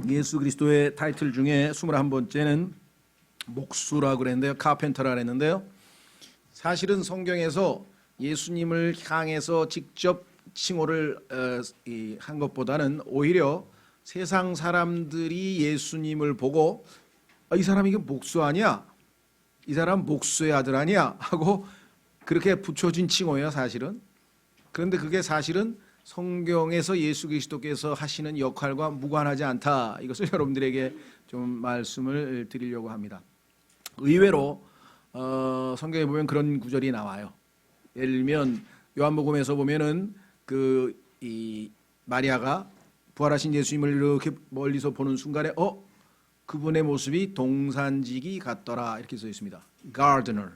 예수 그리스도의 타이틀 중에 21번째는 목수라고 그랬는데요. 카펜터라 그랬는데요. 사실은 성경에서 예수님을 향해서 직접 칭호를 한 것보다는 오히려 세상 사람들이 예수님을 보고 이 사람이 이게 목수 아니야? 이 사람 목수의 아들 아니야? 하고 그렇게 붙여진 칭호예요, 사실은. 그런데 그게 사실은 성경에서 예수 그리스도께서 하시는 역할과 무관하지 않다. 이것을 여러분들에게 좀 말씀을 드리려고 합니다. 의외로 성경에 보면 그런 구절이 나와요. 예를 들면 요한복음에서 보면은 이 마리아가 부활하신 예수님을 이렇게 멀리서 보는 순간에 그분의 모습이 동산지기 같더라 이렇게 써 있습니다. gardener.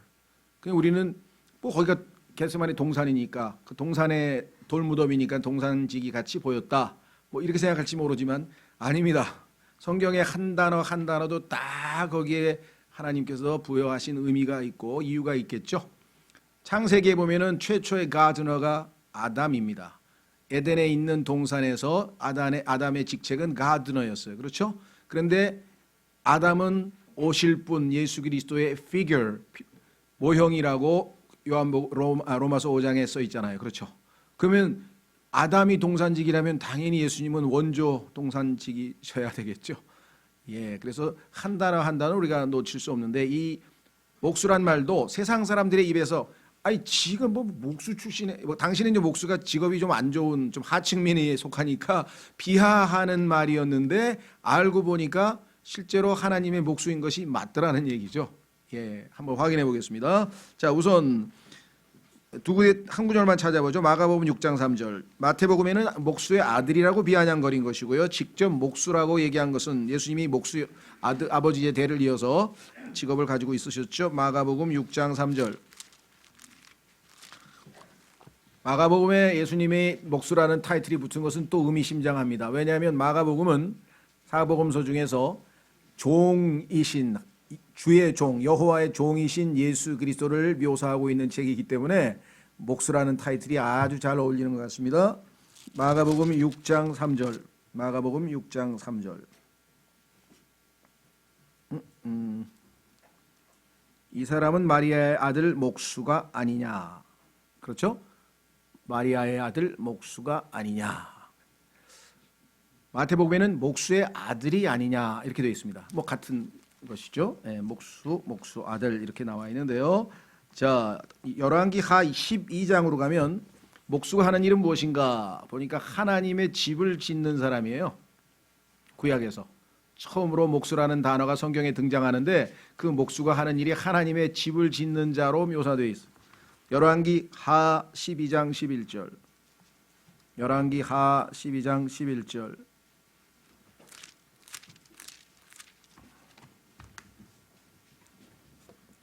그냥 우리는 뭐 거기가 겟세마네 동산이니까 그 동산의 돌무덤이니까 동산지기 같이 보였다. 뭐 이렇게 생각할지 모르지만 아닙니다. 성경의 한 단어 한 단어도 다 거기에 하나님께서 부여하신 의미가 있고 이유가 있겠죠. 창세기에 보면은 최초의 가드너가 아담입니다. 에덴에 있는 동산에서 아담의 직책은 가드너였어요. 그렇죠? 그런데 아담은 오실 분 예수 그리스도의 figure, 모형이라고 로마서 5장에 써 있잖아요. 그렇죠? 그러면 아담이 동산직이라면 당연히 예수님은 원조 동산직이셔야 되겠죠. 예, 그래서 한 단어 한 단어 우리가 놓칠 수 없는데 이 목수란 말도 세상 사람들의 입에서 지금 뭐 목수 출신에 당신은 이제 목수가 직업이 좀 안 좋은 좀 하층민에 속하니까 비하하는 말이었는데 알고 보니까 실제로 하나님의 목수인 것이 맞더라는 얘기죠. 예, 한번 확인해 보겠습니다. 자, 우선 한 구절만 찾아보죠. 마가복음 6장 3절. 마태복음에는 목수의 아들이라고 비아냥거린 것이고요. 직접 목수라고 얘기한 것은 예수님이 목수 아버지의 대를 이어서 직업을 가지고 있으셨죠. 마가복음 6장 3절. 마가복음에 예수님의 목수라는 타이틀이 붙은 것은 또 의미심장합니다. 왜냐하면 마가복음은 사복음서 중에서 종이신 주의 종, 여호와의 종이신 예수 그리스도를 묘사하고 있는 책이기 때문에 목수라는 타이틀이 아주 잘 어울리는 것 같습니다. 마가복음 6장 3절. 마가복음 6장 3절. 이 사람은 마리아의 아들 목수가 아니냐. 그렇죠? 마리아의 아들 목수가 아니냐. 마태복음에는 목수의 아들이 아니냐 이렇게 되어 있습니다. 뭐 같은 것이죠. 예, 목수 아들 이렇게 나와 있는데요. 자, 열왕기하 12장으로 가면 목수가 하는 일은 무엇인가 보니까 하나님의 집을 짓는 사람이에요. 구약에서 처음으로 목수라는 단어가 성경에 등장하는데 그 목수가 하는 일이 하나님의 집을 짓는 자로 묘사되어 있어요. 열왕기하 12장 11절. 열왕기하 12장 11절.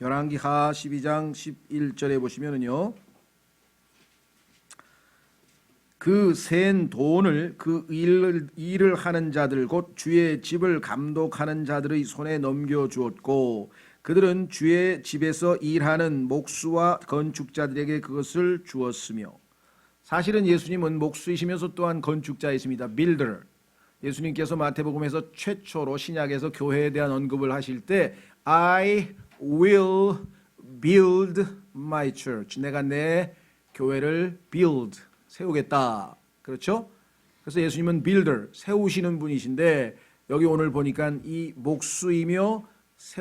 열왕기하 12장 11절에 보시면은요. 그 센 돈을 그 일을 하는 자들 곧 주의 집을 감독하는 자들의 손에 넘겨 주었고 그들은 주의 집에서 일하는 목수와 건축자들에게 그것을 주었으며 사실은 예수님은 목수이시면서 또한 건축자이십니다. 빌더. 예수님께서 마태복음에서 최초로 신약에서 교회에 대한 언급을 하실 때 I will build my church. 내가 내 교회를 build, 세우겠다. 그렇죠? 그래서 예수님은 builder, 세우시는 분이신데 여기 오늘 보니까 이 목수이며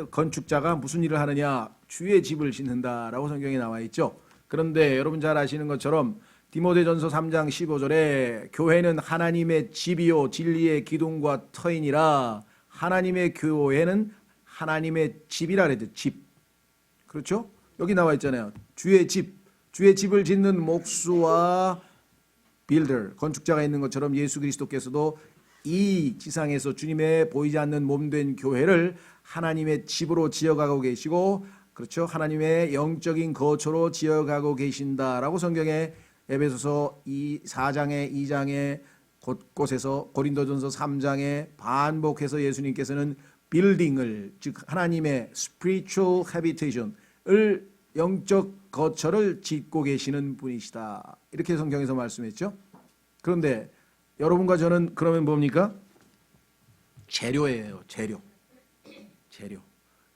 건축자가 무슨 일을 하느냐? 주의 집을 짓는다라고 성경에 나와 있죠. 그런데 여러분 잘 아시는 것처럼 디모데전서 3장 15절에 교회는 하나님의 집이요 진리의 기둥과 터이니라. 하나님의 교회는 하나님의 집이라 그랬죠. 집. 그렇죠? 여기 나와 있잖아요. 주의 집을 짓는 목수와 빌더, 건축자가 있는 것처럼 예수 그리스도께서도 이 지상에서 주님의 보이지 않는 몸된 교회를 하나님의 집으로 지어가고 계시고, 그렇죠? 하나님의 영적인 거처로 지어가고 계신다라고 성경에 에베소서 4장에 2장에 곳곳에서 고린도전서 3장에 반복해서 예수님께서는 빌딩을 즉 하나님의 spiritual habitation을 영적 거처를 짓고 계시는 분이시다. 이렇게 성경에서 말씀했죠. 그런데 여러분과 저는 그러면 뭡니까? 재료예요. 재료.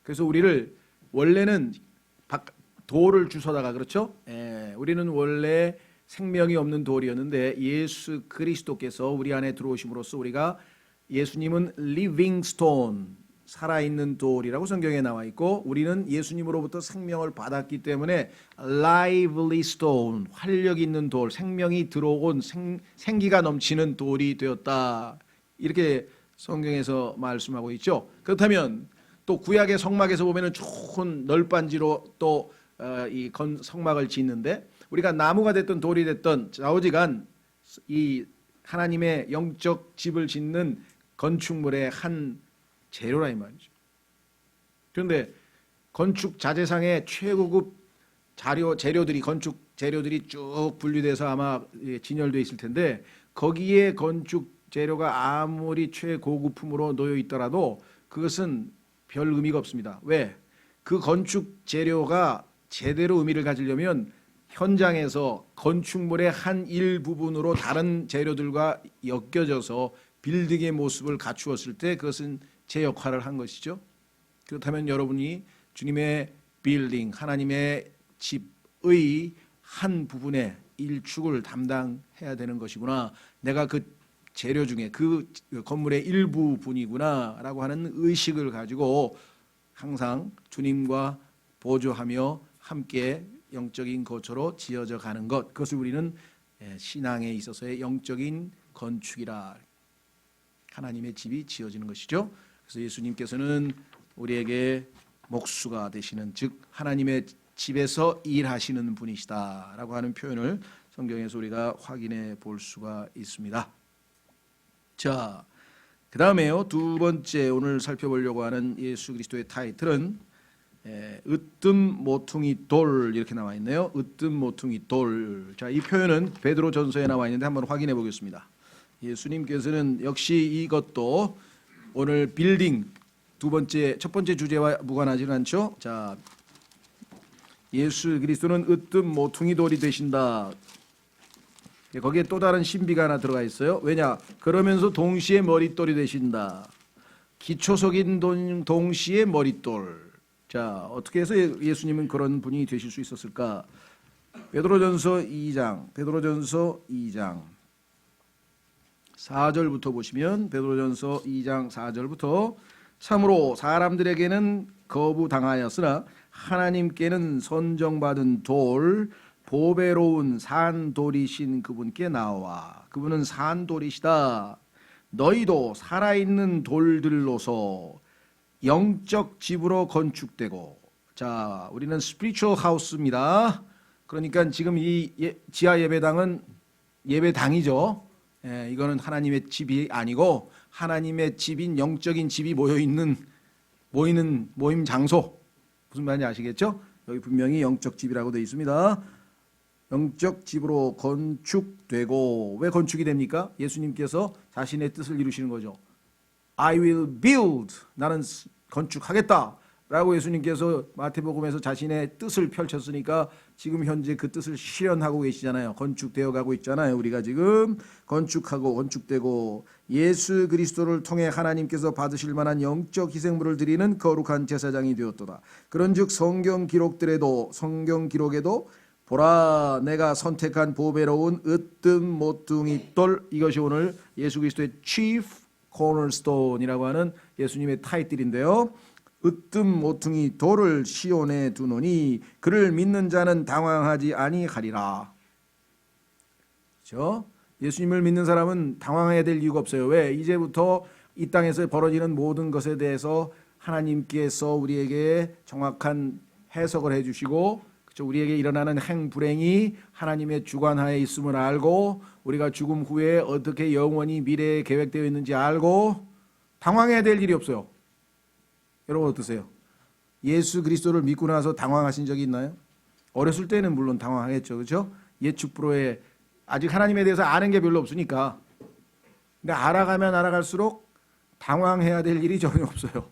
그래서 우리를 원래는 돌을 주워다가 그렇죠? 우리는 원래 생명이 없는 돌이었는데 예수 그리스도께서 우리 안에 들어오심으로써 우리가 예수님은 living stone, 살아있는 돌이라고 성경에 나와 있고 우리는 예수님으로부터 생명을 받았기 때문에 lively stone, 활력 있는 돌, 생명이 들어온 생기가 넘치는 돌이 되었다. 이렇게 성경에서 말씀하고 있죠. 그렇다면 또 구약의 성막에서 보면은 좋은 널빤지로 또 이 성막을 짓는데 우리가 나무가 됐든 돌이 됐든 좌우지간 이 하나님의 영적 집을 짓는 건축물의 한 재료라 이 말이죠. 그런데 건축 자재상의 최고급 재료들이 건축 재료들이 쭉 분류돼서 아마 진열돼 있을 텐데 거기에 건축 재료가 아무리 최고급품으로 놓여 있더라도 그것은 별 의미가 없습니다. 왜? 그 건축 재료가 제대로 의미를 가지려면 현장에서 건축물의 한 일부분으로 다른 재료들과 엮여져서 빌딩의 모습을 갖추었을 때 그것은 제 역할을 한 것이죠. 그렇다면 여러분이 주님의 빌딩, 하나님의 집의 한 부분의 일축을 담당해야 되는 것이구나. 내가 그 재료 중에 그 건물의 일부분이구나 라고 하는 의식을 가지고 항상 주님과 보조하며 함께 영적인 거처로 지어져 가는 것, 그것을 우리는 신앙에 있어서의 영적인 건축이라, 하나님의 집이 지어지는 것이죠. 그래서 예수님께서는 우리에게 목수가 되시는, 즉 하나님의 집에서 일하시는 분이시다 라고 하는 표현을 성경에서 우리가 확인해 볼 수가 있습니다. 자, 그 다음에요, 두 번째 오늘 살펴보려고 하는 예수 그리스도의 타이틀은 으뜸 모퉁이 돌, 이렇게 나와 있네요. 으뜸 모퉁이 돌. 자, 이 표현은 베드로전서에 나와 있는데 한번 확인해 보겠습니다. 예수님께서는 역시 이것도 오늘 빌딩 첫 번째 주제와 무관하지는 않죠. 자, 예수 그리스도는 으뜸 모퉁이 돌이 되신다. 거기에 또 다른 신비가 하나 들어가 있어요. 왜냐? 그러면서 동시에 머릿돌이 되신다. 기초석인 동시에 머릿돌. 자, 어떻게 해서 예수님은 그런 분이 되실 수 있었을까? 베드로전서 2장 4절부터 보시면, 베드로전서 2장 4절부터 참으로 사람들에게는 거부당하였으나 하나님께는 선정받은 돌, 보배로운 산돌이신 그분께 나와. 그분은 산돌이시다. 너희도 살아있는 돌들로서 영적 집으로 건축되고. 자, 우리는 스피리추얼 하우스입니다. 그러니까 지금 이 지하 예배당은 예배당이죠. 이거는 하나님의 집이 아니고 하나님의 집인 영적인 집이 모이는 모임 장소. 무슨 말인지 아시겠죠? 여기 분명히 영적 집이라고 되어 있습니다. 영적 집으로 건축되고. 왜 건축이 됩니까? 예수님께서 자신의 뜻을 이루시는 거죠. I will build, 나는 건축하겠다 라고 예수님께서 마태복음에서 자신의 뜻을 펼쳤으니까 지금 현재 그 뜻을 실현하고 계시잖아요. 건축되어 가고 있잖아요. 우리가 지금 건축하고 건축되고, 예수 그리스도를 통해 하나님께서 받으실 만한 영적 희생물을 드리는 거룩한 제사장이 되었도다. 그런즉 성경 기록에도 보라, 내가 선택한 보배로운 으뜸 모퉁이 돌, 이것이 오늘 예수 그리스도의 chief cornerstone이라고 하는 예수님의 타이틀인데요. 으뜸 모퉁이 돌을 시온에 두노니 그를 믿는 자는 당황하지 아니하리라. 그렇죠? 예수님을 믿는 사람은 당황해야 될 이유가 없어요. 왜? 이제부터 이 땅에서 벌어지는 모든 것에 대해서 하나님께서 우리에게 정확한 해석을 해주시고, 그렇죠? 우리에게 일어나는 행불행이 하나님의 주관하에 있음을 알고, 우리가 죽음 후에 어떻게 영원히 미래에 계획되어 있는지 알고 당황해야 될 일이 없어요. 여러분 어떠세요? 예수 그리스도를 믿고 나서 당황하신 적이 있나요? 어렸을 때는 물론 당황하겠죠. 그렇죠? 예축불호에 아직 하나님에 대해서 아는 게 별로 없으니까. 근데 알아가면 알아갈수록 당황해야 될 일이 전혀 없어요.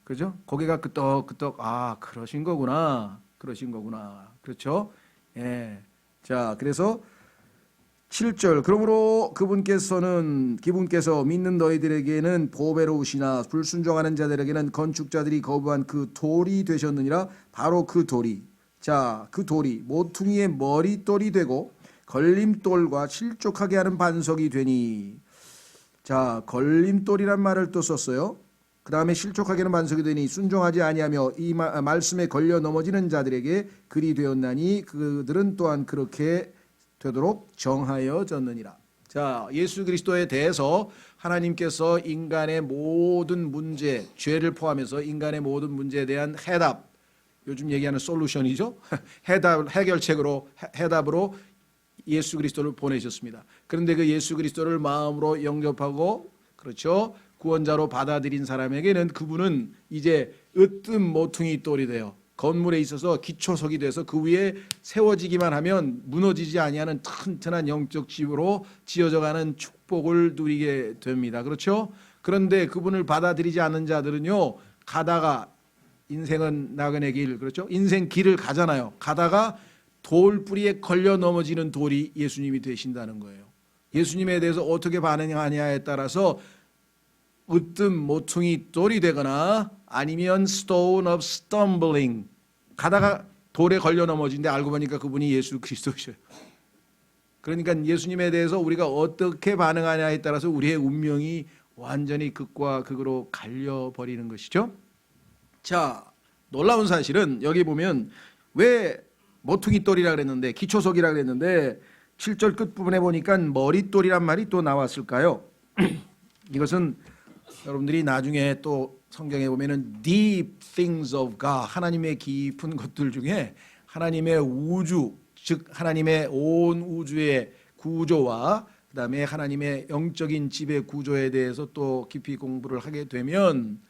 그죠? 고개가 끄덕끄덕, 아, 그러신 거구나. 그렇죠? 예. 자, 그래서 7절 그러므로 기분께서 믿는 너희들에게는 보배로우시나 불순종하는 자들에게는 건축자들이 거부한 그 돌이 되셨느니라. 바로 그 돌이 그 돌이 모퉁이의 머릿돌이 되고 걸림돌과 실족하게 하는 반석이 되니. 걸림돌이란 말을 또 썼어요. 그 다음에 실족하게 하는 반석이 되니 순종하지 아니하며 이 말씀에 걸려 넘어지는 자들에게 그리 되었나니 그들은 또한 그렇게 되도록 정하여졌느니라. 예수 그리스도에 대해서 하나님께서 인간의 모든 문제, 죄를 포함해서 인간의 모든 문제에 대한 해답, 요즘 얘기하는 솔루션이죠. 해답으로 예수 그리스도를 보내셨습니다. 그런데 그 예수 그리스도를 마음으로 영접하고 그렇죠. 구원자로 받아들인 사람에게는 그분은 이제 으뜸 모퉁이 돌이 돼요. 건물에 있어서 기초석이 돼서 그 위에 세워지기만 하면 무너지지 아니하는 튼튼한 영적 집으로 지어져가는 축복을 누리게 됩니다. 그렇죠? 그런데 그분을 받아들이지 않는 자들은요, 가다가 인생은 나그네 길, 그렇죠? 인생 길을 가잖아요. 가다가 돌뿌리에 걸려 넘어지는 돌이 예수님이 되신다는 거예요. 예수님에 대해서 어떻게 반응하냐에 따라서 으뜸 모퉁이 돌이 되거나 아니면 stone of stumbling, 가다가 돌에 걸려 넘어지는데 알고 보니까 그분이 예수 그리스도셔요. 그러니까 예수님에 대해서 우리가 어떻게 반응하냐에 따라서 우리의 운명이 완전히 극과 극으로 갈려버리는 것이죠. 놀라운 사실은 여기 보면 왜 모퉁이 돌이라 그랬는데, 기초석이라 그랬는데 7절 끝부분에 보니까 머릿돌이란 말이 또 나왔을까요? 이것은 여러분들이 나중에 또 성경에 보면은 deep things of God, 하나님의 깊은 것들 중에 하나님의 우주, 즉 하나님의 온 우주의 구조와 그다음에 하나님의 영적인 지배 구조에 대해서 또 깊이 공부를 하게 되면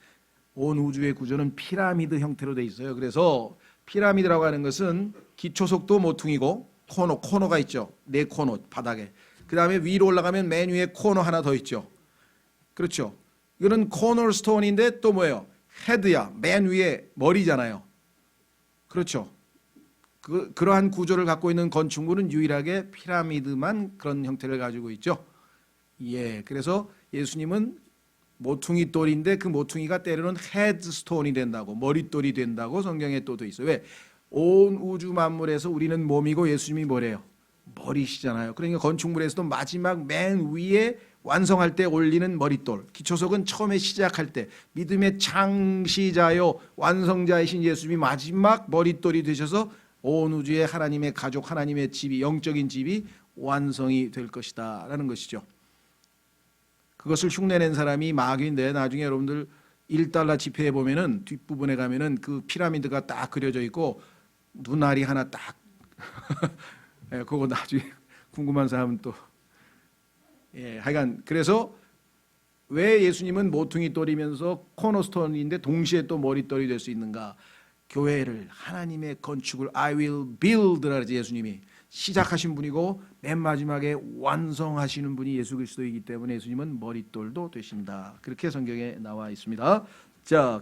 온 우주의 구조는 피라미드 형태로 돼 있어요. 그래서 피라미드라고 하는 것은 기초석도 모퉁이고 코너가 있죠. 네 코너 바닥에. 그다음에 위로 올라가면 맨 위에 코너 하나 더 있죠. 그렇죠. 이거는 코너스톤인데 또 뭐예요? 헤드야. 맨 위에 머리잖아요. 그렇죠. 그러한 구조를 갖고 있는 건축물은 유일하게 피라미드만 그런 형태를 가지고 있죠. 그래서 예수님은 모퉁이 돌인데 그 모퉁이가 때로는 헤드스톤이 된다고, 머릿돌이 된다고 성경에 또 돼 있어요. 왜? 온 우주 만물에서 우리는 몸이고 예수님이 뭐래요? 머리시잖아요. 그러니까 건축물에서도 마지막 맨 위에 완성할 때 올리는 머릿돌, 기초석은 처음에 시작할 때 믿음의 창시자요 완성자이신 예수님이 마지막 머릿돌이 되셔서 온 우주의 하나님의 가족, 하나님의 집이, 영적인 집이 완성이 될 것이다 라는 것이죠. 그것을 흉내낸 사람이 마귀인데, 나중에 여러분들 $1 지폐에 보면은 뒷부분에 가면은 그 피라미드가 딱 그려져 있고 눈알이 하나 딱 그거 나중에 궁금한 사람은 또 하여간 그래서 왜 예수님은 모퉁이 돌이면서 코너스톤인데 동시에 또 머릿돌이 될 수 있는가? 교회를, 하나님의 건축을 I will build라 그러지. 예수님이 시작하신 분이고 맨 마지막에 완성하시는 분이 예수 그리스도이기 때문에 예수님은 머릿돌도 되신다. 그렇게 성경에 나와 있습니다.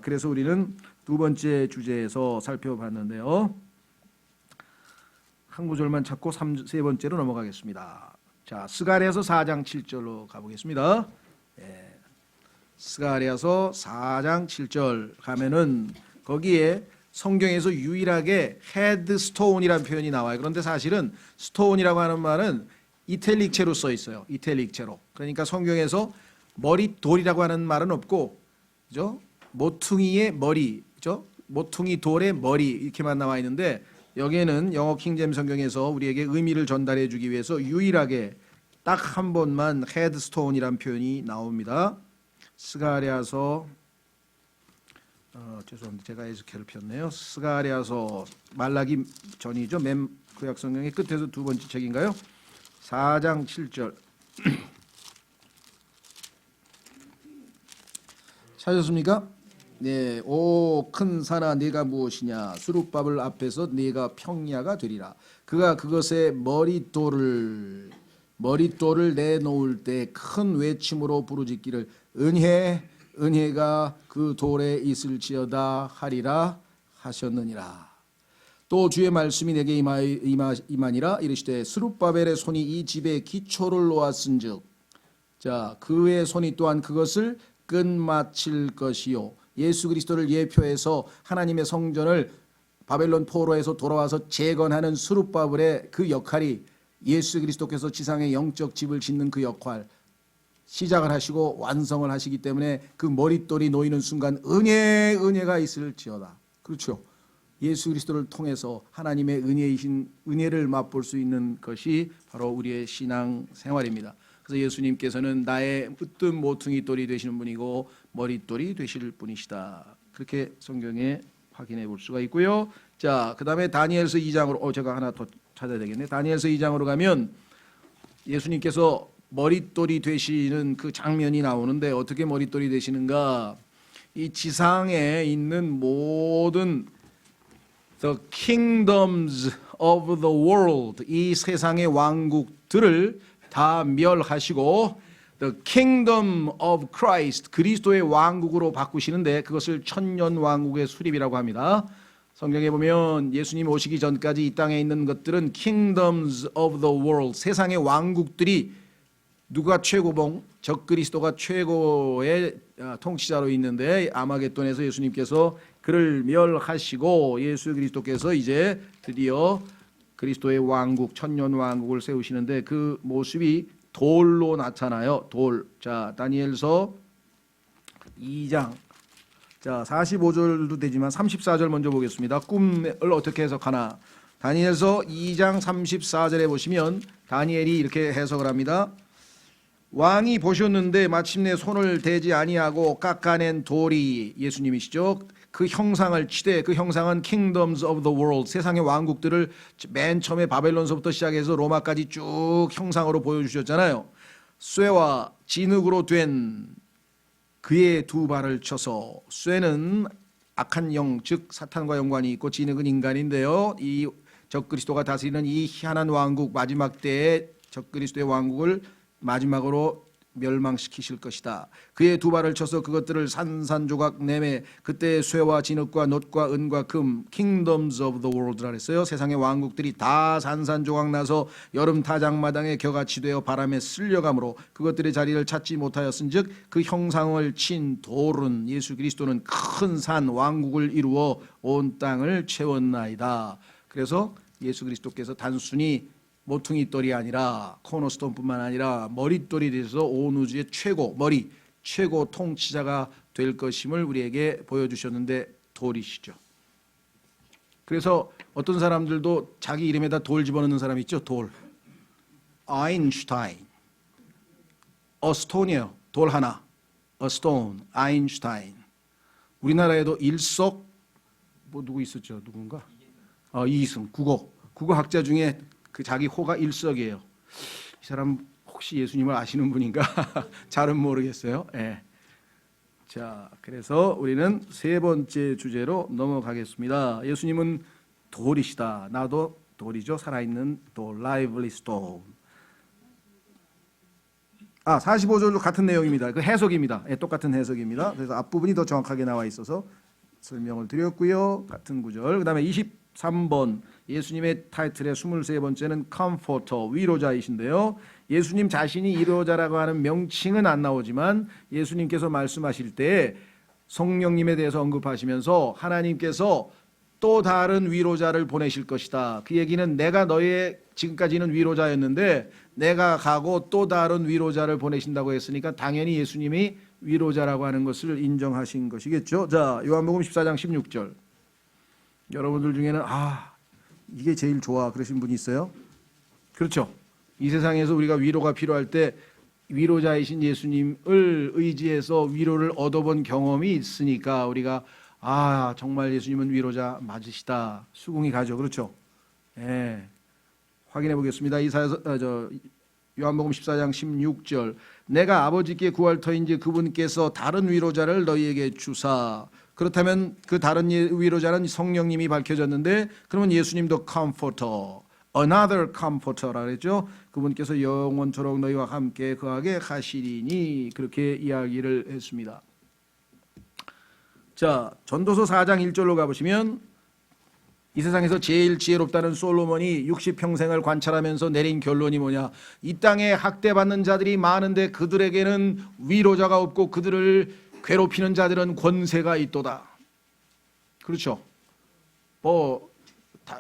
그래서 우리는 두 번째 주제에서 살펴봤는데요. 한 구절만 찾고 세 번째로 넘어가겠습니다. 스가랴서 4장 7절로 가보겠습니다. 스가랴서 4장 7절 가면은 거기에 성경에서 유일하게 헤드스톤이라는 표현이 나와요. 그런데 사실은 스톤이라고 하는 말은 이탈릭체로 써 있어요. 이탈릭체로. 그러니까 성경에서 머릿돌이라고 하는 말은 없고, 그죠? 모퉁이의 머리, 그죠? 모퉁이 돌의 머리 이렇게만 나와 있는데, 여기에는 영어 킹제임 성경에서 우리에게 의미를 전달해 주기 위해서 유일하게 딱 한 번만 헤드스톤이라는 표현이 나옵니다. 스가랴서 죄송합니다. 제가 에스겔을 폈네요. 스가랴서 말라기 전이죠. 맨 구약 성경의 끝에서 두 번째 책인가요? 4장 7절. 찾았습니까? 네, 오 큰 산아 네가 무엇이냐? 수룹바벨 앞에서 네가 평야가 되리라. 그가 그것의 머릿돌을 내놓을 때 큰 외침으로 부르짖기를 은혜가 그 돌에 있을지어다 하리라 하셨느니라. 또 주의 말씀이 내게 임하니라 이르시되 스룹바벨의 손이 이 집에 기초를 놓았은즉 자 그의 손이 또한 그것을 끝마칠 것이요. 예수 그리스도를 예표해서 하나님의 성전을 바벨론 포로에서 돌아와서 재건하는 스룹바벨의 그 역할이 예수 그리스도께서 지상의 영적 집을 짓는 그 역할 시작을 하시고 완성을 하시기 때문에 그 머릿돌이 놓이는 순간 은혜가 있을지어다. 그렇죠. 예수 그리스도를 통해서 하나님의 은혜를 맛볼 수 있는 것이 바로 우리의 신앙 생활입니다. 그래서 예수님께서는 나의 으뜸 모퉁이 돌이 되시는 분이고 머릿돌이 되실 분이시다. 그렇게 성경에 확인해 볼 수가 있고요. 자, 그다음에 다니엘서 2장으로 제가 하나 더 찾아야 되겠네. 다니엘서 2장으로 가면 예수님께서 머릿돌이 되시는 그 장면이 나오는데 어떻게 머릿돌이 되시는가? 이 지상에 있는 모든 The kingdoms of the world, 이 세상의 왕국들을 다 멸하시고 The kingdom of Christ, 그리스도의 왕국으로 바꾸시는데 그것을 천년 왕국의 수립이라고 합니다. 성경에 보면 예수님 오시기 전까지 이 땅에 있는 것들은 kingdoms of the world, 세상의 왕국들이 누가 최고봉? 적그리스도가 최고의 통치자로 있는데 아마겟돈에서 예수님께서 그를 멸하시고 예수 그리스도께서 이제 드디어 그리스도의 왕국, 천년 왕국을 세우시는데 그 모습이 돌로 나타나요. 돌. 자, 다니엘서 2장. 자, 45절도 되지만 34절 먼저 보겠습니다. 꿈을 어떻게 해석하나? 다니엘서 2장 34절에 보시면 다니엘이 이렇게 해석을 합니다. 왕이 보셨는데 마침내 손을 대지 아니하고 깎아낸 돌이 예수님이시죠. 그 형상을 치되 그 형상은 kingdoms of the world, 세상의 왕국들을 맨 처음에 바벨론서부터 시작해서 로마까지 쭉 형상으로 보여주셨잖아요. 쇠와 진흙으로 된 그의 두 발을 쳐서, 쇠는 악한 영, 즉 사탄과 연관이 있고 진흙은 인간인데요. 이 적그리스도가 다스리는 이 희한한 왕국, 마지막 때에 적그리스도의 왕국을 마지막으로 멸망시키실 것이다. 그의 두 발을 쳐서 그것들을 산산조각 내매 그때 쇠와 진흙과 놋과 은과 금 kingdoms of the world라 그랬어요. 세상의 왕국들이 다 산산조각 나서 여름 타작마당에 겨같이 되어 바람에 쓸려가므로 그것들의 자리를 찾지 못하였은즉 그 형상을 친 돌은 예수 그리스도는 큰 산 왕국을 이루어 온 땅을 채웠나이다. 그래서 예수 그리스도께서 단순히 모퉁이돌이 아니라 코너스톤뿐만 아니라 머릿돌이 돼서 온 우주의 최고 통치자가 될 것임을 우리에게 보여주셨는데 돌이시죠. 그래서 어떤 사람들도 자기 이름에다 돌 집어넣는 사람 있죠. 돌. 아인슈타인. 어스톤이에요. 돌 하나. 어스톤. 아인슈타인. 우리나라에도 일석 누구 있었죠? 누군가? 이승. 국어 학자 중에 그 자기 호가 일석이에요. 이 사람 혹시 예수님을 아시는 분인가? 잘은 모르겠어요. 예. 자, 그래서 우리는 세 번째 주제로 넘어가겠습니다. 예수님은 돌이시다. 나도 돌이죠. 살아있는 돌, lively stone. 45절도 같은 내용입니다. 그 해석입니다. 예, 똑같은 해석입니다. 그래서 앞부분이 더 정확하게 나와 있어서 설명을 드렸고요. 같은 구절. 그다음에 23번 예수님의 타이틀의 23번째는 컴포터, 위로자이신데요. 예수님 자신이 위로자라고 하는 명칭은 안 나오지만 예수님께서 말씀하실 때 성령님에 대해서 언급하시면서 하나님께서 또 다른 위로자를 보내실 것이다. 그 얘기는 내가 너의 지금까지는 위로자였는데 내가 가고 또 다른 위로자를 보내신다고 했으니까 당연히 예수님이 위로자라고 하는 것을 인정하신 것이겠죠. 자, 요한복음 14장 16절. 여러분들 중에는 이게 제일 좋아 그러신 분이 있어요? 그렇죠. 이 세상에서 우리가 위로가 필요할 때 위로자이신 예수님을 의지해서 위로를 얻어본 경험이 있으니까 우리가 정말 예수님은 위로자 맞으시다 수긍이 가죠. 그렇죠. 예. 확인해 보겠습니다. 요한복음 14장 16절. 내가 아버지께 구할 터인지 그분께서 다른 위로자를 너희에게 주사. 그렇다면 그 다른 위로자는 성령님이 밝혀졌는데 그러면 예수님도 comforter, another comforter라 그랬죠. 그분께서 영원토록 너희와 함께 거하게 하시리니 그렇게 이야기를 했습니다. 자, 전도서 4장 1절로 가보시면 이 세상에서 제일 지혜롭다는 솔로몬이 60평생을 관찰하면서 내린 결론이 뭐냐? 이 땅에 학대받는 자들이 많은데 그들에게는 위로자가 없고 그들을 괴롭히는 자들은 권세가 있도다. 그렇죠.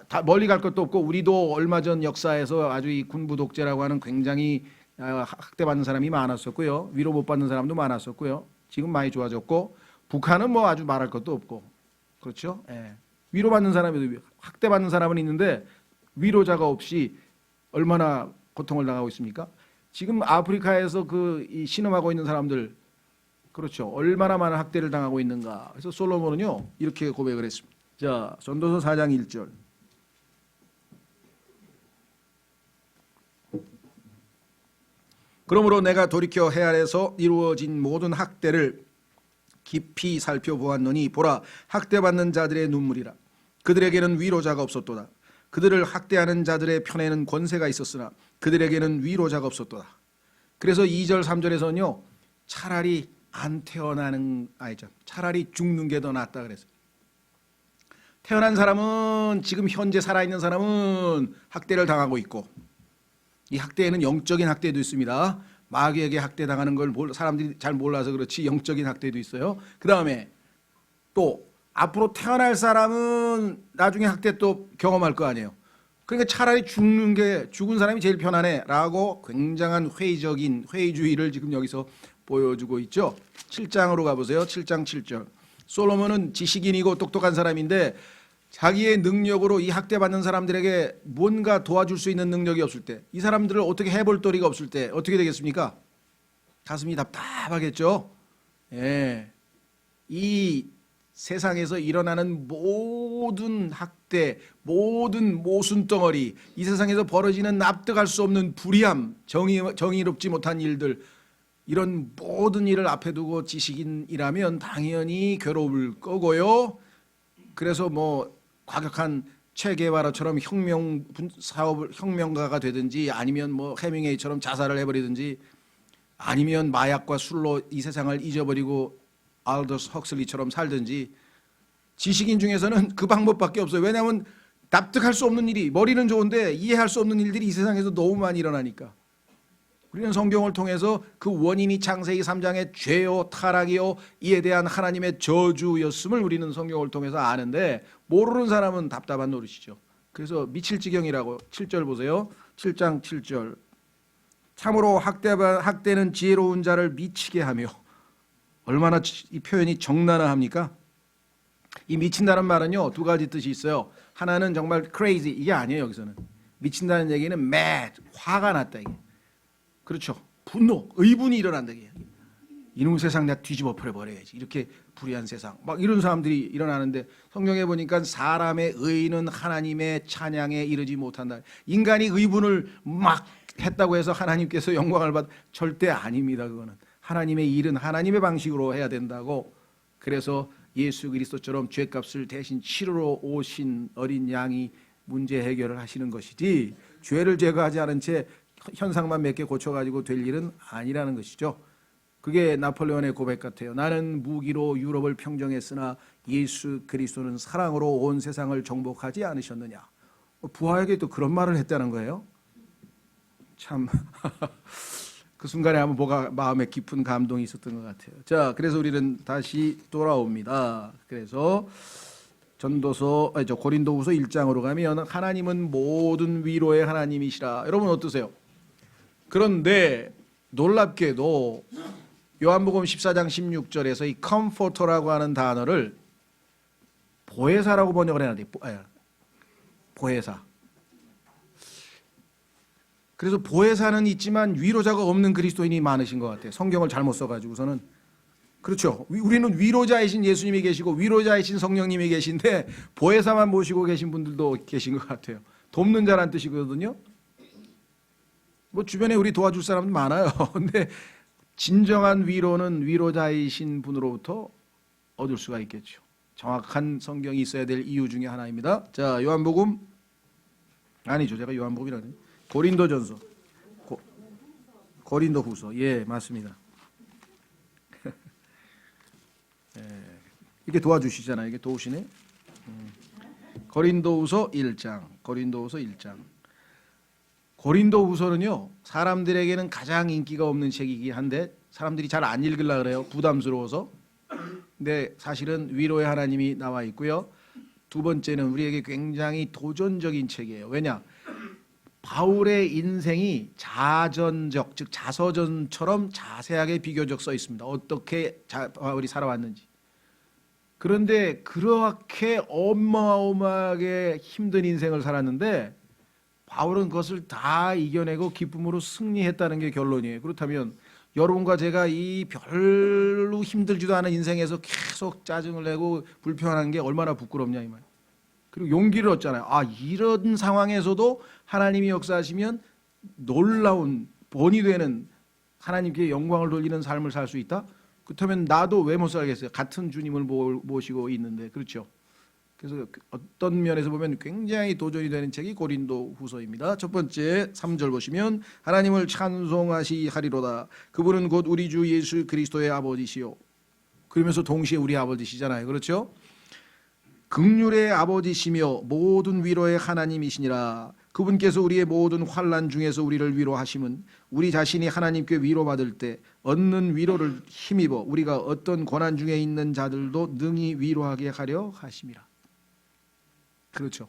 다 멀리 갈 것도 없고 우리도 얼마 전 역사에서 아주 이 군부 독재라고 하는 굉장히 학대받는 사람이 많았었고요. 위로 못 받는 사람도 많았었고요. 지금 많이 좋아졌고 북한은 뭐 아주 말할 것도 없고 그렇죠. 예. 위로받는 사람이 학대받는 사람은 있는데 위로자가 없이 얼마나 고통을 당하고 있습니까? 지금 아프리카에서 이 신음하고 있는 사람들 그렇죠. 얼마나 많은 학대를 당하고 있는가. 그래서 솔로몬은요 이렇게 고백을 했습니다. 자, 전도서 4장 1절. 그러므로 내가 돌이켜 해안에서 이루어진 모든 학대를 깊이 살펴보았노니 보라 학대받는 자들의 눈물이라. 그들에게는 위로자가 없었도다. 그들을 학대하는 자들의 편에는 권세가 있었으나 그들에게는 위로자가 없었도다. 그래서 2절 3절에서는요 차라리 안 태어나는 아이죠. 차라리 죽는 게 더 낫다 그랬어요. 태어난 사람은 지금 현재 살아있는 사람은 학대를 당하고 있고 이 학대에는 영적인 학대도 있습니다. 마귀에게 학대당하는 걸 사람들이 잘 몰라서 그렇지 영적인 학대도 있어요. 그 다음에 또 앞으로 태어날 사람은 나중에 학대 또 경험할 거 아니에요. 그러니까 차라리 죽은 사람이 제일 편하네 라고 굉장한 회의주의를 지금 여기서 보여주고 있죠. 7장으로 가보세요. 7장 7절. 솔로몬은 지식인이고 똑똑한 사람인데 자기의 능력으로 이 학대받는 사람들에게 뭔가 도와줄 수 있는 능력이 없을 때 이 사람들을 어떻게 해볼 도리가 없을 때 어떻게 되겠습니까? 가슴이 답답하겠죠. 예. 이 세상에서 일어나는 모든 학대, 모든 모순덩어리, 이 세상에서 벌어지는 납득할 수 없는 불의함, 정의롭지 못한 일들 이런 모든 일을 앞에 두고 지식인이라면 당연히 괴로울 거고요. 그래서 뭐 과격한 체게바라처럼 혁명가가 되든지 아니면 뭐 해밍웨이처럼 자살을 해버리든지 아니면 마약과 술로 이 세상을 잊어버리고 알더스 헉슬리처럼 살든지 지식인 중에서는 그 방법밖에 없어요. 왜냐하면 납득할 수 없는 일이 머리는 좋은데 이해할 수 없는 일들이 이 세상에서 너무 많이 일어나니까 우리는 성경을 통해서 그 원인이 창세기 3장의 죄요 타락이요 이에 대한 하나님의 저주였음을 우리는 성경을 통해서 아는데 모르는 사람은 답답한 노릇이죠. 그래서 미칠 지경이라고 7절 보세요. 7장 7절. 참으로 학대는 지혜로운 자를 미치게 하며 얼마나 이 표현이 적나라합니까? 이 미친다는 말은요 두 가지 뜻이 있어요. 하나는 정말 crazy 이게 아니에요. 여기서는 미친다는 얘기는 mad 화가 났다 이게. 그렇죠. 분노, 의분이 일어난다. 이놈 세상 내가 뒤집어 버려야지. 이렇게 불의한 세상. 막 이런 사람들이 일어나는데 성경에 보니까 사람의 의는 하나님의 찬양에 이르지 못한다. 인간이 의분을 막 했다고 해서 하나님께서 영광을 받 절대 아닙니다. 그거는 하나님의 일은 하나님의 방식으로 해야 된다고. 그래서 예수 그리스도처럼 죄값을 대신 치르러 오신 어린 양이 문제 해결을 하시는 것이지 죄를 제거하지 않은 채 현상만 몇 개 고쳐가지고 될 일은 아니라는 것이죠. 그게 나폴레온의 고백 같아요. 나는 무기로 유럽을 평정했으나 예수 그리스도는 사랑으로 온 세상을 정복하지 않으셨느냐. 부하에게도 그런 말을 했다는 거예요. 참 그 순간에 아마 뭐가 마음에 깊은 감동이 있었던 것 같아요. 자, 그래서 우리는 다시 돌아옵니다. 그래서 고린도후서 1장으로 가면 하나님은 모든 위로의 하나님이시라. 여러분 어떠세요? 그런데 놀랍게도 요한복음 14장 16절에서 이 컴포터라고 하는 단어를 보혜사라고 번역을 해야 돼요. 보혜사. 그래서 보혜사는 있지만 위로자가 없는 그리스도인이 많으신 것 같아요. 성경을 잘못 써가지고서는. 그렇죠. 우리는 위로자이신 예수님이 계시고 위로자이신 성령님이 계신데 보혜사만 모시고 계신 분들도 계신 것 같아요. 돕는 자란 뜻이거든요. 뭐 주변에 우리 도와줄 사람도 많아요. 근데 진정한 위로는 위로자이신 분으로부터 얻을 수가 있겠죠. 정확한 성경이 있어야 될 이유 중에 하나입니다. 자, 요한복음 아니죠. 제가 요한복음이라니. 고린도전서. 고린도후서. 예, 맞습니다. 예, 이렇게 도와주시잖아요. 이게 도우시네. 고린도후서 1장. 고린도후서는요, 사람들에게는 가장 인기가 없는 책이긴 한데 사람들이 잘 안 읽으려고 그래요. 부담스러워서. 근데 사실은 위로의 하나님이 나와 있고요. 두 번째는 우리에게 굉장히 도전적인 책이에요. 왜냐? 바울의 인생이 자전적, 즉 자서전처럼 자세하게 비교적 써 있습니다. 어떻게 바울이 살아왔는지. 그런데 그렇게 어마어마하게 힘든 인생을 살았는데 바울은 그것을 다 이겨내고 기쁨으로 승리했다는 게 결론이에요. 그렇다면 여러분과 제가 이 별로 힘들지도 않은 인생에서 계속 짜증을 내고 불평하는 게 얼마나 부끄럽냐 이 말. 그리고 용기를 얻잖아요. 아, 이런 상황에서도 하나님이 역사하시면 놀라운 본이 되는 하나님께 영광을 돌리는 삶을 살 수 있다? 그렇다면 나도 왜 못 살겠어요? 같은 주님을 모시고 있는데. 그렇죠? 그래서 어떤 면에서 보면 굉장히 도전이 되는 책이 고린도후서입니다. 첫 번째 3절 보시면 하나님을 찬송하시하리로다. 그분은 곧 우리 주 예수 그리스도의 아버지시요. 그러면서 동시에 우리 아버지시잖아요. 그렇죠? 긍휼의 아버지시며 모든 위로의 하나님이시니라. 그분께서 우리의 모든 환난 중에서 우리를 위로하심은 우리 자신이 하나님께 위로받을 때 얻는 위로를 힘입어 우리가 어떤 고난 중에 있는 자들도 능히 위로하게 하려 하심이라. 그렇죠.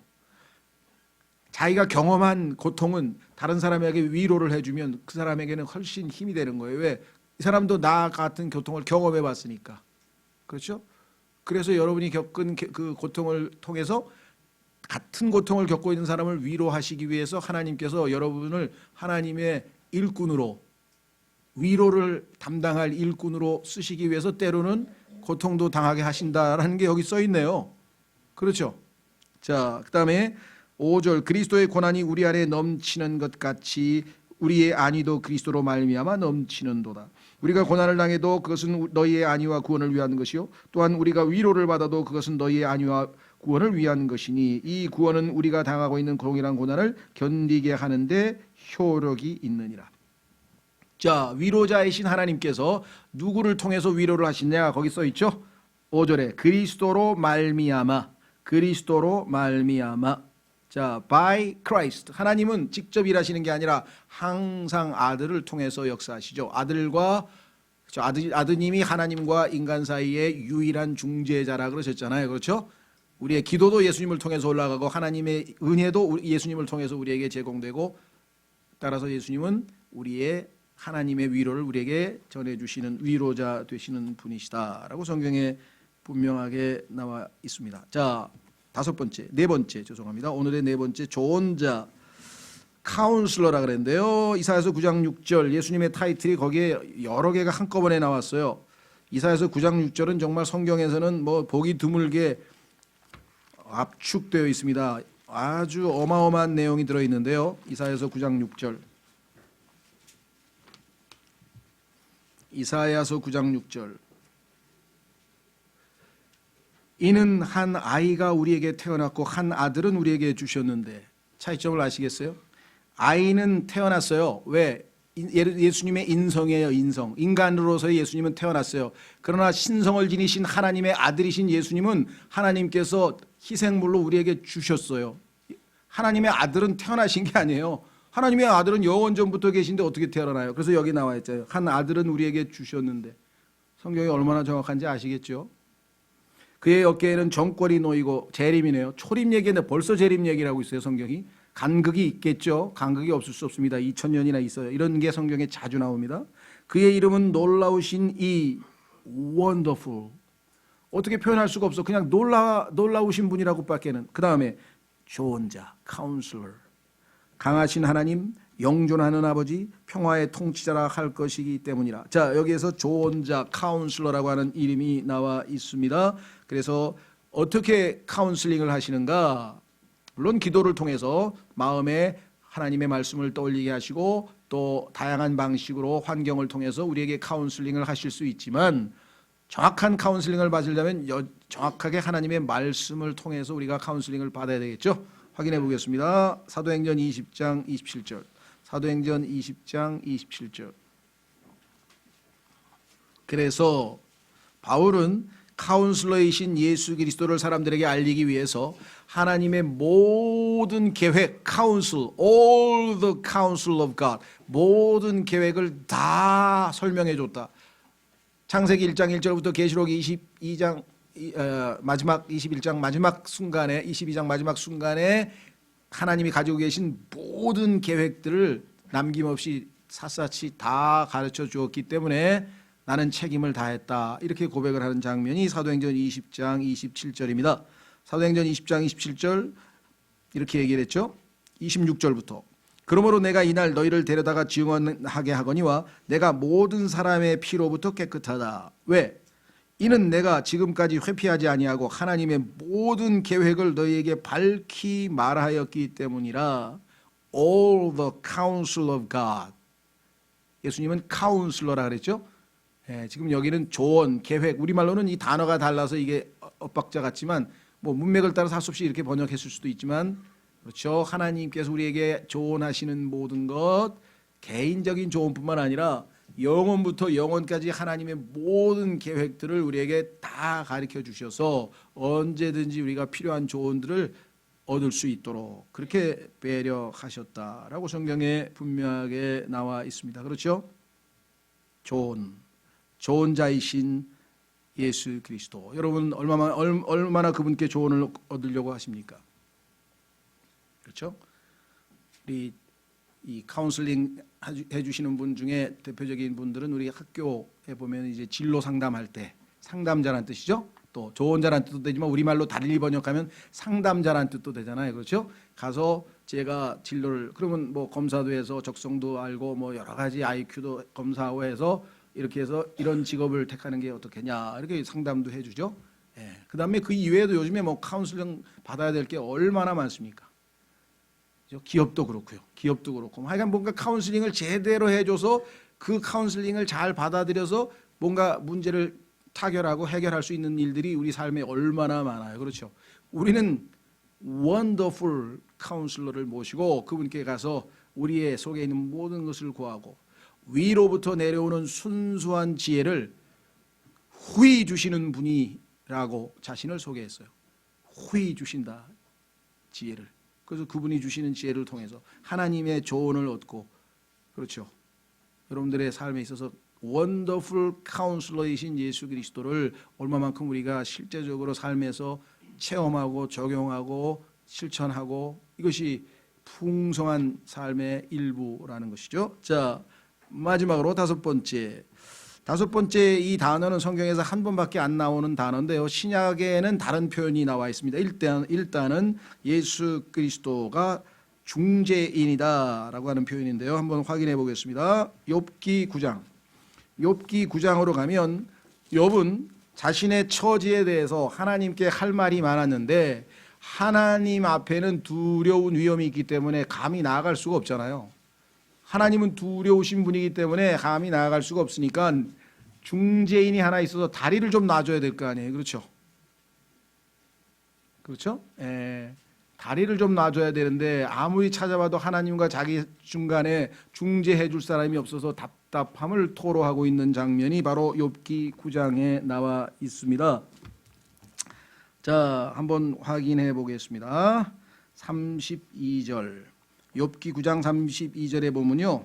자기가 경험한 고통은 다른 사람에게 위로를 해주면 그 사람에게는 훨씬 힘이 되는 거예요. 왜? 이 사람도 나 같은 고통을 경험해 봤으니까. 그렇죠? 그래서 여러분이 겪은 그 고통을 통해서 같은 고통을 겪고 있는 사람을 위로하시기 위해서 하나님께서 여러분을 하나님의 일꾼으로, 위로를 담당할 일꾼으로 쓰시기 위해서 때로는 고통도 당하게 하신다라는 게 여기 써 있네요. 그렇죠? 자, 그다음에 5절 그리스도의 고난이 우리 안에 넘치는 것 같이 우리의 안위도 그리스도로 말미암아 넘치는도다. 우리가 고난을 당해도 그것은 너희의 안위와 구원을 위한 것이요 또한 우리가 위로를 받아도 그것은 너희의 안위와 구원을 위한 것이니 이 구원은 우리가 당하고 있는 동일한 고난을 견디게 하는데 효력이 있느니라. 자, 위로자이신 하나님께서 누구를 통해서 위로를 하시냐 거기 써 있죠. 5절에 그리스도로 말미암아. 자, by Christ. 하나님은 직접 일하시는 게 아니라 항상 아들을 통해서 역사하시죠. 아드님이 하나님과 인간 사이의 유일한 중재자라 그러셨잖아요. 그렇죠? 우리의 기도도 예수님을 통해서 올라가고 하나님의 은혜도 예수님을 통해서 우리에게 제공되고 따라서 예수님은 우리의 하나님의 위로를 우리에게 전해주시는 위로자 되시는 분이시다라고 성경에 분명하게 나와 있습니다. 자, 네 번째 죄송합니다. 오늘의 네 번째 조언자 카운슬러라 그랬는데요. 이사야서 9장 6절 예수님의 타이틀이 거기에 여러 개가 한꺼번에 나왔어요. 이사야서 9장 6절은 정말 성경에서는 뭐 보기 드물게 압축되어 있습니다. 아주 어마어마한 내용이 들어 있는데요. 이사야서 9장 6절. 이사야서 9장 6절. 이는 한 아이가 우리에게 태어났고 한 아들은 우리에게 주셨는데 차이점을 아시겠어요? 아이는 태어났어요. 왜? 예수님의 인성이에요. 인간으로서의 예수님은 태어났어요. 그러나 신성을 지니신 하나님의 아들이신 예수님은 하나님께서 희생물로 우리에게 주셨어요. 하나님의 아들은 태어나신 게 아니에요. 하나님의 아들은 영원전부터 계신데 어떻게 태어나요? 그래서 여기 나와 있잖아요. 한 아들은 우리에게 주셨는데 성경이 얼마나 정확한지 아시겠죠? 그의 어깨에는 정권이 놓이고 재림이네요. 초림 얘기인데 벌써 재림 얘기를 하고 있어요. 성경이. 간극이 있겠죠. 간극이 없을 수 없습니다. 2000년이나 있어요. 이런 게 성경에 자주 나옵니다. 그의 이름은 놀라우신 이 wonderful. 어떻게 표현할 수가 없어. 그냥 놀라우신 분이라고 밖에는. 그 다음에 좋은 자, counselor. 강하신 하나님, 영존하는 아버지, 평화의 통치자라 할 것이기 때문이라. 자, 여기에서 좋은 자, 카운슬러라고 하는 이름이 나와 있습니다. 그래서 어떻게 카운슬링을 하시는가? 물론 기도를 통해서 마음에 하나님의 말씀을 떠올리게 하시고 또 다양한 방식으로 환경을 통해서 우리에게 카운슬링을 하실 수 있지만 정확한 카운슬링을 받으려면 정확하게 하나님의 말씀을 통해서 우리가 카운슬링을 받아야 되겠죠. 확인해 보겠습니다. 사도행전 20장 27절. 사도행전 20장 27절. 그래서 바울은 카운슬러이신 예수 그리스도를 사람들에게 알리기 위해서 하나님의 모든 계획, counsel, all the counsel of God, 모든 계획을 다 설명해 줬다. 창세기 1장 1절부터 계시록 22장 마지막 21장 마지막 순간에 22장 마지막 순간에 하나님이 가지고 계신 모든 계획들을 남김없이 샅샅이 다 가르쳐 주었기 때문에 나는 책임을 다했다. 이렇게 고백을 하는 장면이 사도행전 20장 27절입니다. 사도행전 20장 27절 이렇게 얘기를 했죠. 26절부터 그러므로 내가 이날 너희를 데려다가 증언하게 하거니와 내가 모든 사람의 피로부터 깨끗하다. 왜? 이는 내가 지금까지 회피하지 아니하고 하나님의 모든 계획을 너희에게 밝히 말하였기 때문이라. All the counsel of God. 예수님은 카운슬러라 그랬죠. 지금 여기는 조언, 계획, 우리말로는 이 단어가 달라서 이게 엇박자 같지만 뭐 문맥을 따라서 할 수 없이 이렇게 번역했을 수도 있지만 그렇죠. 하나님께서 우리에게 조언하시는 모든 것, 개인적인 조언뿐만 아니라 영원부터 영원까지 하나님의 모든 계획들을 우리에게 다 가르쳐 주셔서 언제든지 우리가 필요한 조언들을 얻을 수 있도록 그렇게 배려하셨다라고 성경에 분명하게 나와 있습니다. 그렇죠? 조언자이신 예수 그리스도. 여러분 얼마나 그분께 조언을 얻으려고 하십니까? 그렇죠? 우리 이 카운슬링 해주시는 분 중에 대표적인 분들은 우리 학교에 보면 이제 진로 상담할 때 상담자란 뜻이죠. 또 조언자란 뜻도 되지만 우리말로 달리 번역하면 상담자란 뜻도 되잖아요. 그렇죠? 가서 제가 진로를 그러면 뭐 검사도 해서 적성도 알고 뭐 여러 가지 IQ도 검사하고 해서 이렇게 해서 이런 직업을 택하는 게 어떻겠냐 이렇게 상담도 해주죠. 그다음에 그 이외에도 요즘에 뭐 카운슬링 받아야 될 게 얼마나 많습니까? 기업도 그렇고요. 기업도 그렇고. 하여간 뭔가 카운슬링을 제대로 해줘서 그 카운슬링을 잘 받아들여서 뭔가 문제를 타결하고 해결할 수 있는 일들이 우리 삶에 얼마나 많아요. 그렇죠. 우리는 원더풀 카운슬러를 모시고 그분께 가서 우리의 속에 있는 모든 것을 구하고 위로부터 내려오는 순수한 지혜를 후히 주시는 분이라고 자신을 소개했어요. 후히 주신다. 지혜를. 그래서 그분이 주시는 지혜를 통해서 하나님의 조언을 얻고 그렇죠. 여러분들의 삶에 있어서 원더풀 카운슬러이신 예수 그리스도를 얼마만큼 우리가 실제적으로 삶에서 체험하고 적용하고 실천하고 이것이 풍성한 삶의 일부라는 것이죠. 자, 마지막으로 다섯 번째 이 단어는 성경에서 한 번밖에 안 나오는 단어인데요. 신약에는 다른 표현이 나와 있습니다. 일단은 예수 그리스도가 중재인이다라고 하는 표현인데요. 한번 확인해 보겠습니다. 욥기 9장으로 가면 욥은 자신의 처지에 대해서 하나님께 할 말이 많았는데 하나님 앞에는 두려운 위험이 있기 때문에 감히 나아갈 수가 없잖아요. 하나님은 두려우신 분이기 때문에 감히 나아갈 수가 없으니까 중재인이 하나 있어서 다리를 좀 놔줘야 될 거 아니에요. 그렇죠? 그렇죠? 다리를 좀 놔줘야 되는데 아무리 찾아봐도 하나님과 자기 중간에 중재해 줄 사람이 없어서 답답함을 토로하고 있는 장면이 바로 욥기 9장에 나와 있습니다. 자, 한번 확인해 보겠습니다. 32절 욥기 9장 32절에 보면요.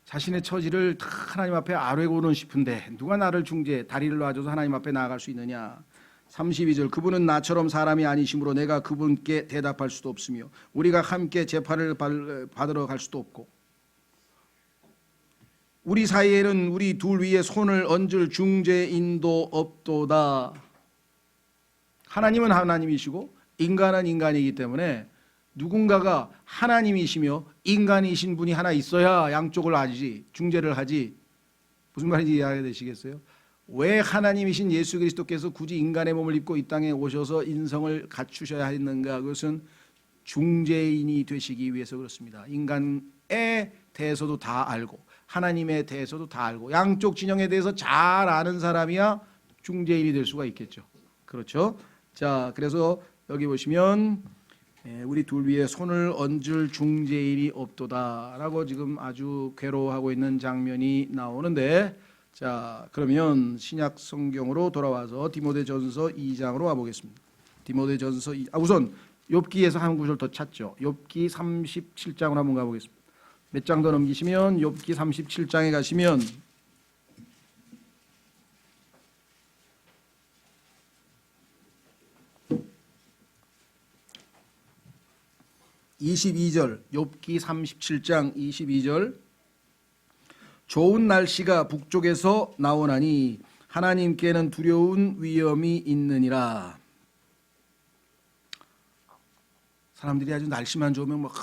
자신의 처지를 다 하나님 앞에 아뢰고는 싶은데 누가 나를 다리를 놔줘서 하나님 앞에 나아갈 수 있느냐. 32절 그분은 나처럼 사람이 아니시므로 내가 그분께 대답할 수도 없으며 우리가 함께 재판을 받으러 갈 수도 없고 우리 사이에는 우리 둘 위에 손을 얹을 중재인도 없도다. 하나님은 하나님이시고 인간은 인간이기 때문에 누군가가 하나님이시며 인간이신 분이 하나 있어야 양쪽을 하지 중재를 하지. 무슨 말인지 이해가 되시겠어요? 왜 하나님이신 예수 그리스도께서 굳이 인간의 몸을 입고 이 땅에 오셔서 인성을 갖추셔야 했는가? 그것은 중재인이 되시기 위해서 그렇습니다. 인간에 대해서도 다 알고 하나님에 대해서도 다 알고 양쪽 진영에 대해서 잘 아는 사람이야 중재인이 될 수가 있겠죠. 그렇죠? 자, 그래서 여기 보시면 우리 둘 위에 손을 얹을 중재인이 없도다라고 지금 아주 괴로워하고 있는 장면이 나오는데 자, 그러면 신약 성경으로 돌아와서 디모데전서 2장으로 와보겠습니다. 디모데전서 우선 욥기에서 한 구절 더 찾죠. 욥기 37장으로 한번 가보겠습니다. 몇 장 더 넘기시면 욥기 37장에 가시면 22절, 욥기 37장 22절. 좋은 날씨가 북쪽에서 나오나니 하나님께는 두려운 위험이 있느니라. 사람들이 아주 날씨만 좋으면 막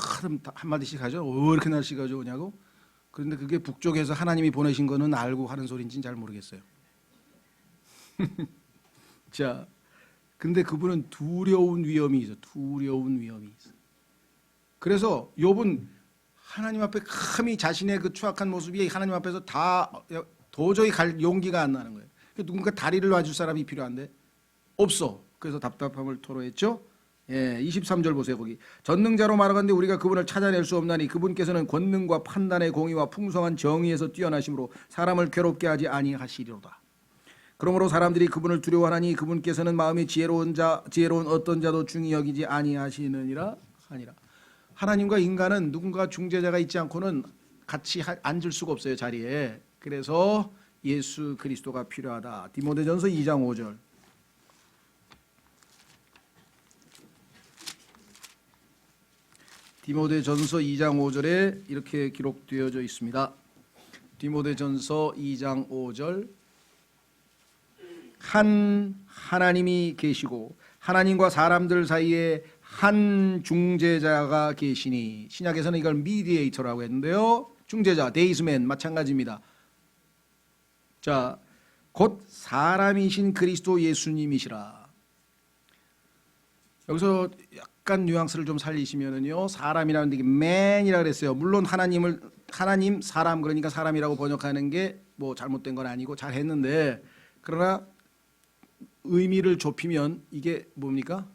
한마디씩 하죠. 왜 이렇게 날씨가 좋으냐고. 그런데 그게 북쪽에서 하나님이 보내신 거는 알고 하는 소리인지는 잘 모르겠어요. 자, 근데 그분은 두려운 위험이 있어. 두려운 위험이 있어. 그래서 욥은 하나님 앞에 감히 자신의 그 추악한 모습이 하나님 앞에서 다 도저히 갈 용기가 안 나는 거예요. 누군가 다리를 놔줄 사람이 필요한데 없어. 그래서 답답함을 토로했죠. 23절 보세요. 거기 전능자로 말하건대 우리가 그분을 찾아낼 수 없나니 그분께서는 권능과 판단의 공의와 풍성한 정의에서 뛰어나심으로 사람을 괴롭게 하지 아니하시리로다. 그러므로 사람들이 그분을 두려워하나니 그분께서는 마음이 지혜로운 어떤 자도 중히 여기지 아니하시느니라 하니라. 하나님과 인간은 누군가 중재자가 있지 않고는 같이 앉을 수가 없어요, 자리에. 그래서 예수 그리스도가 필요하다. 디모데전서 2장 5절. 디모데전서 2장 5절에 이렇게 기록되어져 있습니다. 디모데전서 2장 5절. 한 하나님이 계시고 하나님과 사람들 사이에 한 중재자가 계시니, 신약에서는 이걸 미디에이터라고 했는데요. 중재자, 데이스맨 마찬가지입니다. 자, 곧 사람이신 그리스도 예수님이시라. 여기서 약간 뉘앙스를 좀 살리시면은요, 사람이라는 게 man이라 그랬어요. 물론 하나님 사람, 그러니까 사람이라고 번역하는 게 뭐 잘못된 건 아니고 잘 했는데, 그러나 의미를 좁히면 이게 뭡니까?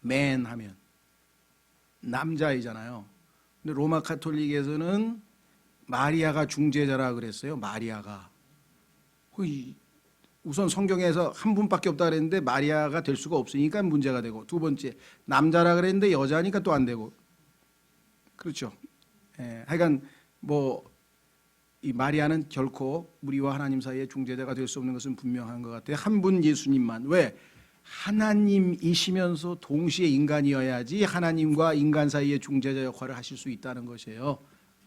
man 하면 남자이잖아요. 근데 로마 카톨릭에서는 마리아가 중재자라 그랬어요. 마리아가. 우선 성경에서 한 분밖에 없다 그랬는데 마리아가 될 수가 없으니까 문제가 되고, 두 번째 남자라 그랬는데 여자니까 또 안 되고. 그렇죠. 하여간 뭐 이 마리아는 결코 우리와 하나님 사이에 중재자가 될 수 없는 것은 분명한 것 같아요. 한 분 예수님만. 왜? 하나님이시면서 동시에 인간이어야지 하나님과 인간 사이의 중재자 역할을 하실 수 있다는 것이에요.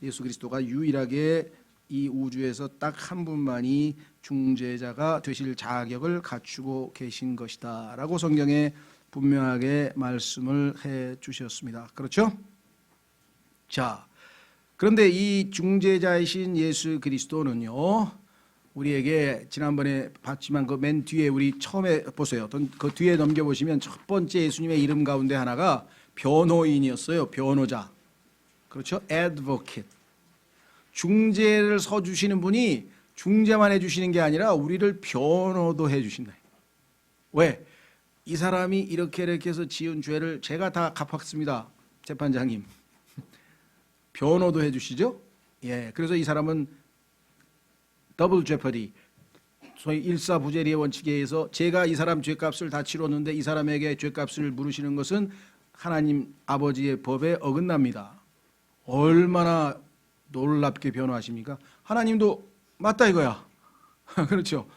예수 그리스도가 유일하게 이 우주에서 딱 한 분만이 중재자가 되실 자격을 갖추고 계신 것이다 라고 성경에 분명하게 말씀을 해 주셨습니다. 그렇죠? 자, 그런데 이 중재자이신 예수 그리스도는요, 우리에게 지난번에 봤지만 그 맨 뒤에 우리 처음에 보세요. 그 뒤에 넘겨보시면 첫 번째 예수님의 이름 가운데 하나가 변호인이었어요. 변호자. 그렇죠? advocate. 중재를 서주시는 분이 중재만 해주시는 게 아니라 우리를 변호도 해주신다. 왜? 이 사람이 이렇게 해서 지은 죄를 제가 다 갚았습니다. 재판장님. 변호도 해주시죠? 예. 그래서 이 사람은 더블 제퍼디, 소위 일사부재리의 원칙에 의해서 제가 이 사람 죄값을 다 치렀는데 이 사람에게 죄값을 물으시는 것은 하나님 아버지의 법에 어긋납니다. 얼마나 놀랍게 변호하십니까? 하나님도 맞다 이거야. 그렇죠.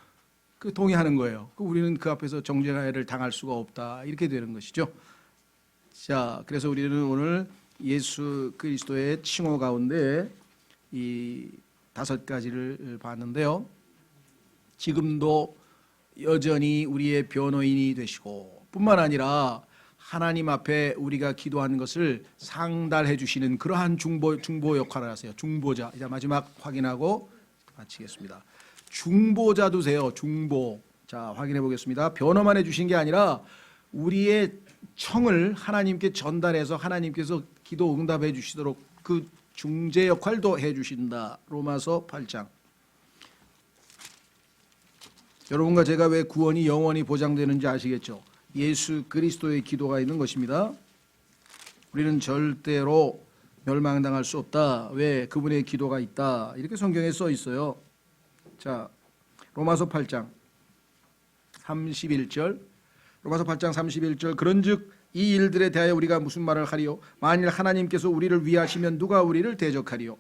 그 동의하는 거예요. 우리는 그 앞에서 정죄를 당할 수가 없다. 이렇게 되는 것이죠. 자, 그래서 우리는 오늘 예수 그리스도의 칭호 가운데 이 5가지를 봤는데요. 지금도 여전히 우리의 변호인이 되시고, 뿐만 아니라 하나님 앞에 우리가 기도하는 것을 상달해 주시는 그러한 중보 역할을 하세요. 중보자. 이제 마지막 확인하고 마치겠습니다. 중보자도 세요. 중보. 자, 확인해 보겠습니다. 변호만 해 주신 게 아니라 우리의 청을 하나님께 전달해서 하나님께서 기도 응답해 주시도록 그 중재 역할도 해 주신다. 로마서 8장. 여러분과 제가 왜 구원이 영원히 보장되는지 아시겠죠? 예수 그리스도의 기도가 있는 것입니다. 우리는 절대로 멸망당할 수 없다. 왜? 그분의 기도가 있다. 이렇게 성경에 써 있어요. 자, 로마서 8장 31절. 로마서 8장 31절. 그런즉 이 일들에 대하여 우리가 무슨 말을 하리요? 만일 하나님께서 우리를 위하시면 누가 우리를 대적하리요?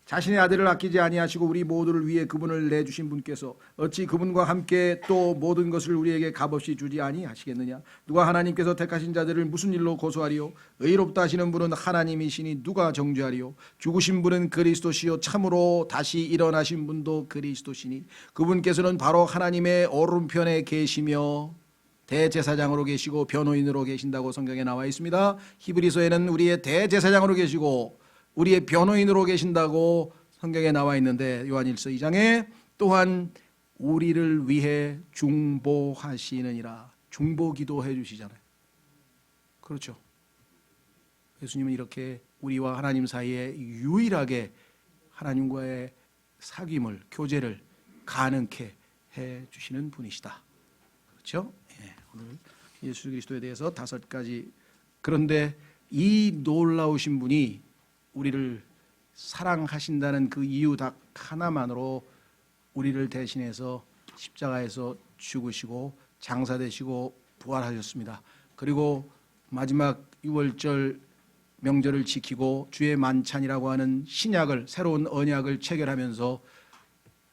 자신의 아들을 아끼지 아니하시고 우리 모두를 위해 그분을 내주신 분께서 어찌 그분과 함께 또 모든 것을 우리에게 값없이 주지 아니하시겠느냐? 누가 하나님께서 택하신 자들을 무슨 일로 고소하리요? 의롭다 하시는 분은 하나님이시니 누가 정죄하리요? 죽으신 분은 그리스도시요 참으로 다시 일어나신 분도 그리스도시니 그분께서는 바로 하나님의 오른편에 계시며 대제사장으로 계시고 변호인으로 계신다고 성경에 나와 있습니다. 히브리서에는 우리의 대제사장으로 계시고 우리의 변호인으로 계신다고 성경에 나와 있는데 요한일서 2장에 또한 우리를 위해 중보하시느니라. 중보 기도해 주시잖아요. 그렇죠. 예수님은 이렇게 우리와 하나님 사이에 유일하게 하나님과의 사귐을, 교제를 가능케 해 주시는 분이시다. 그렇죠? 예, 오늘 예수 그리스도에 대해서 5가지. 그런데 이 놀라우신 분이 우리를 사랑하신다는 그 이유 딱 하나만으로 우리를 대신해서 십자가에서 죽으시고 장사되시고 부활하셨습니다. 그리고 마지막 6월절 명절을 지키고 주의 만찬이라고 하는 신약을, 새로운 언약을 체결하면서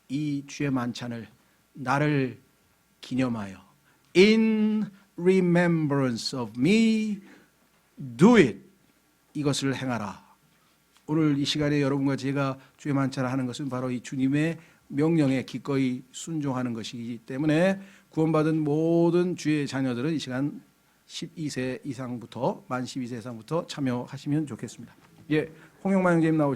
이 주의 만찬을 나를 기념하여 In remembrance of me do it, 이것을 행하라. 오늘 이 시간에 여러분과 제가 주의 만찬을 하는 것은 바로 이 주님의 명령에 기꺼이 순종하는 것이기 때문에 구원받은 모든 주의 자녀들은 이 시간 12세 이상부터 만 12세 이상부터 참여하시면 좋겠습니다. 예, 홍영만 형제님 나오시